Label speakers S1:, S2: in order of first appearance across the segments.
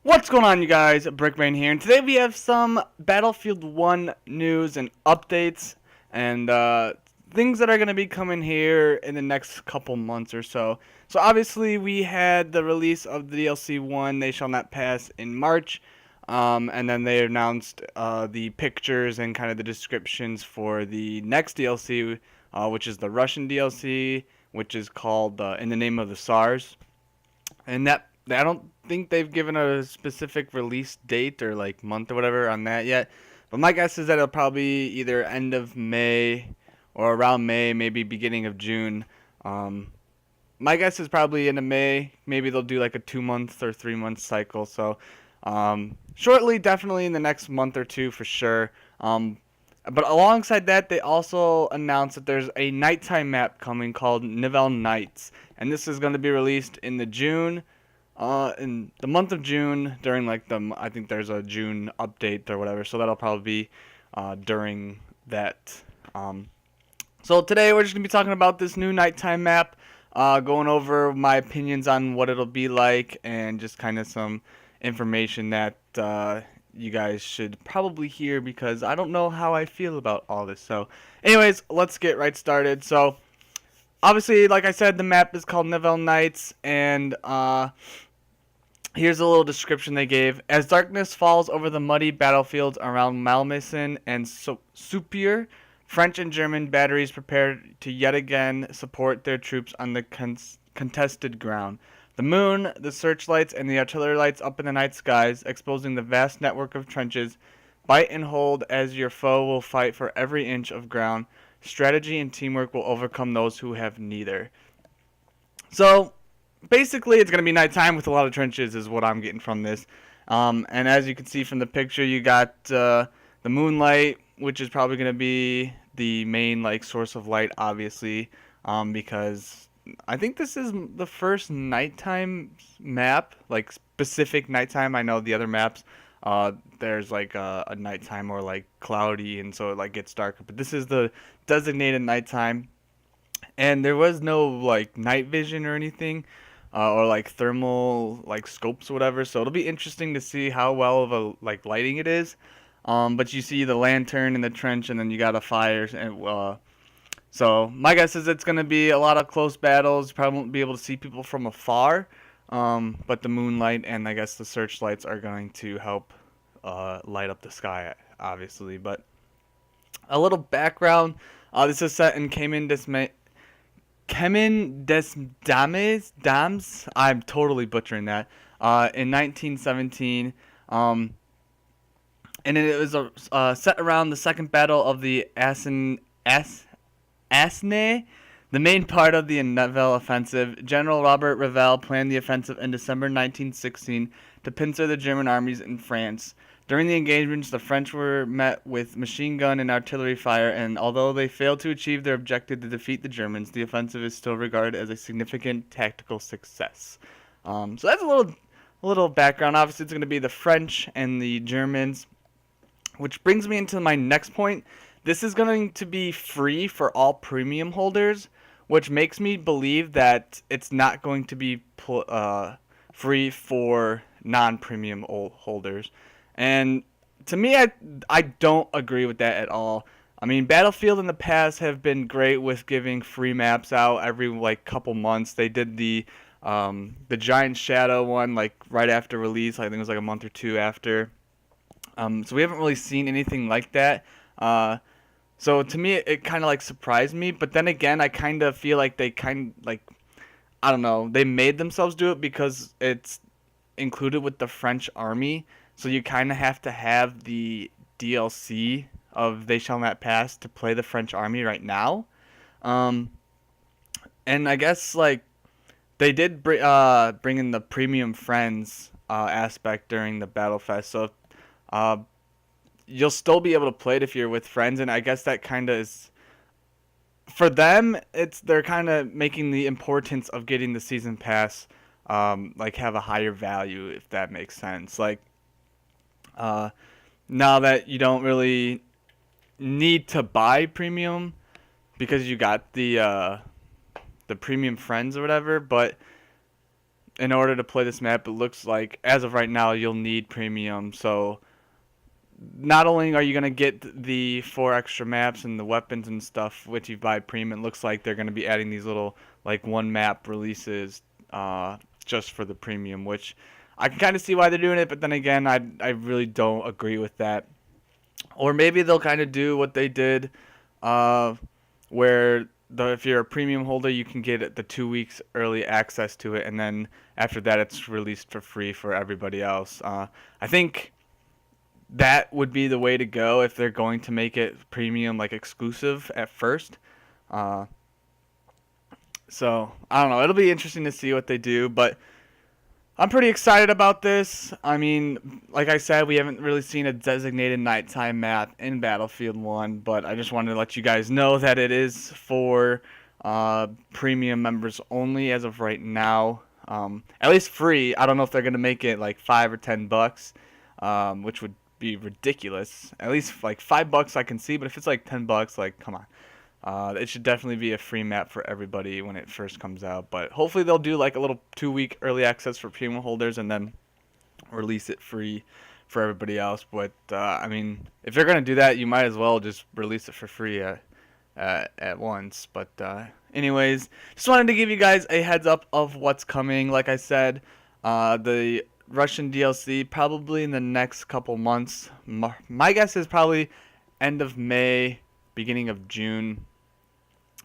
S1: What's going on, you guys? Brickman here, and today we have some Battlefield 1 news and updates, and things that are going to be coming here in the next couple months or so. So obviously we had the release of the DLC 1, They Shall Not Pass, in March, and then they announced the pictures and kind of the descriptions for the next DLC, which is the Russian DLC, which is called In the Name of the SARS. And that I don't think they've given a specific release date or like month or whatever on that yet. But my guess is that it'll probably either end of May or around May, maybe beginning of June. My guess is probably into May. Maybe they'll do like a 2 month or 3 month cycle. So shortly, definitely in the next month or two for sure. But alongside that, they also announced that there's a nighttime map coming called Nivelle Nights, and this is going to be released in the month of June during I think there's a June update or whatever, so that'll probably be during that. So today we're just gonna be talking about this new nighttime map, going over my opinions on what it'll be like, and just kind of some information that you guys should probably hear because I don't know how I feel about all this. So, anyways, let's get right started. So, obviously, like I said, the map is called Nivelle Nights, and here's a little description they gave. As darkness falls over the muddy battlefields around Malmaison and Superior, French and German batteries prepare to yet again support their troops on the contested ground. The moon, the searchlights, and the artillery lights up in the night skies, exposing the vast network of trenches, bite and hold as your foe will fight for every inch of ground. Strategy and teamwork will overcome those who have neither. So, basically, it's going to be nighttime with a lot of trenches is what I'm getting from this. And as you can see from the picture, you got the moonlight, which is probably going to be the main source of light, obviously, because I think this is the first nighttime map, specific nighttime. I know the other maps, there's a nighttime or cloudy, and so it gets darker. But this is the designated nighttime, and there was no night vision or anything, or thermal scopes or whatever. So it'll be interesting to see how well of a lighting it is. But you see the lantern in the trench, and then you got a fire, and so my guess is it's gonna be a lot of close battles. You probably won't be able to see people from afar, but the moonlight and I guess the searchlights are going to help light up the sky, obviously. But a little background: this is set in Kemin des Dames. I'm totally butchering that. In 1917. And it was set around the second battle of the Aisne, the main part of the Nivelle offensive. General Robert Revel planned the offensive in December 1916 to pincer the German armies in France. During the engagements, the French were met with machine gun and artillery fire, and although they failed to achieve their objective to defeat the Germans, the offensive is still regarded as a significant tactical success. So that's a little background. Obviously, it's going to be the French and the Germans, which brings me into my next point. This is going to be free for all premium holders, which makes me believe that it's not going to be free for non-premium holders. And to me, I don't agree with that at all. I mean, Battlefield in the past have been great with giving free maps out every couple months. They did the Giant Shadow one right after release. I think it was a month or two after. So we haven't really seen anything like that. So to me, it kind of surprised me. But then again, I kind of feel like they I don't know, they made themselves do it because it's included with the French army. So you kind of have to have the DLC of They Shall Not Pass to play the French army right now. And I guess they did bring in the premium friends aspect during the Battle Fest. So you'll still be able to play it if you're with friends, and I guess that kind of is for them. They're kind of making the importance of getting the season pass have a higher value, if that makes sense. Now that you don't really need to buy premium because you got the premium friends or whatever, but in order to play this map, it looks like as of right now you'll need premium. So not only are you gonna get the 4 extra maps and the weapons and stuff which you buy premium, it looks like they're gonna be adding these little like one map releases just for the premium, which I can kind of see why they're doing it, but then again, I really don't agree with that. Or maybe they'll kind of do what they did, where if you're a premium holder, you can get the 2 weeks early access to it, and then after that, it's released for free for everybody else. I think that would be the way to go if they're going to make it premium, like exclusive at first. Uh, so I don't know. It'll be interesting to see what they do, but I'm pretty excited about this. I mean, like I said, we haven't really seen a designated nighttime map in Battlefield 1, but I just wanted to let you guys know that it is for premium members only as of right now. At least free. I don't know if they're gonna make it like $5 or $10, which would be ridiculous. At least like $5 I can see, but if it's like $10, like come on. It should definitely be a free map for everybody when it first comes out. But hopefully they'll do like a little 2 week early access for premium holders and then release it free for everybody else. But I mean, if you're gonna do that, you might as well just release it for free at once. But anyways, just wanted to give you guys a heads up of what's coming. Like I said, the Russian DLC probably in the next couple months. My guess is probably end of May, beginning of June,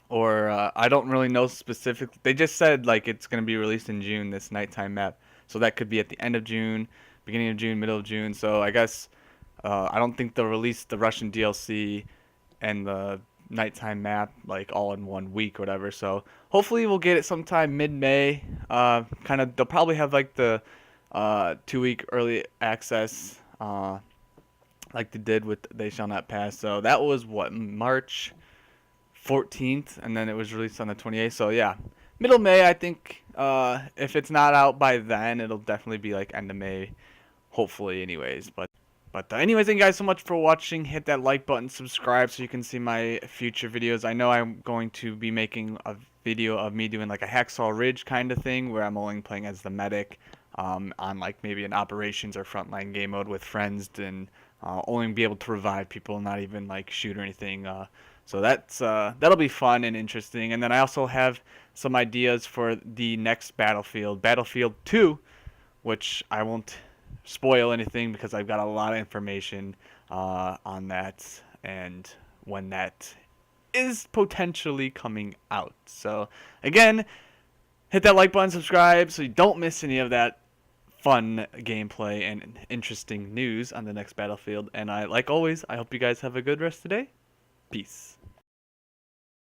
S1: or I don't really know specifically. They just said like it's going to be released in June, this nighttime map, so that could be at the end of June, beginning of June, middle of June. So I guess I don't think they'll release the Russian DLC and the nighttime map like all in 1 week or whatever. So hopefully we'll get it sometime mid-May. Kind of, they'll probably have like the 2 week early access, like they did with They Shall Not Pass. So that was what, March 14th, and then it was released on the 28th. So yeah, middle May, I think. If it's not out by then, it'll definitely be like end of May, hopefully. Anyways, but anyways, thank you guys so much for watching. Hit that like button, subscribe so you can see my future videos. I know I'm going to be making a video of me doing like a Hacksaw Ridge kind of thing where I'm only playing as the medic, on like maybe an operations or frontline game mode with friends, and only be able to revive people, not even like shoot or anything. So that'll be fun and interesting. And then I also have some ideas for the next Battlefield, Battlefield 2, which I won't spoil anything because I've got a lot of information on that and when that is potentially coming out. So again, hit that like button, subscribe so you don't miss any of that fun gameplay and interesting news on the next Battlefield. And like always, I hope you guys have a good rest of the day. Peace.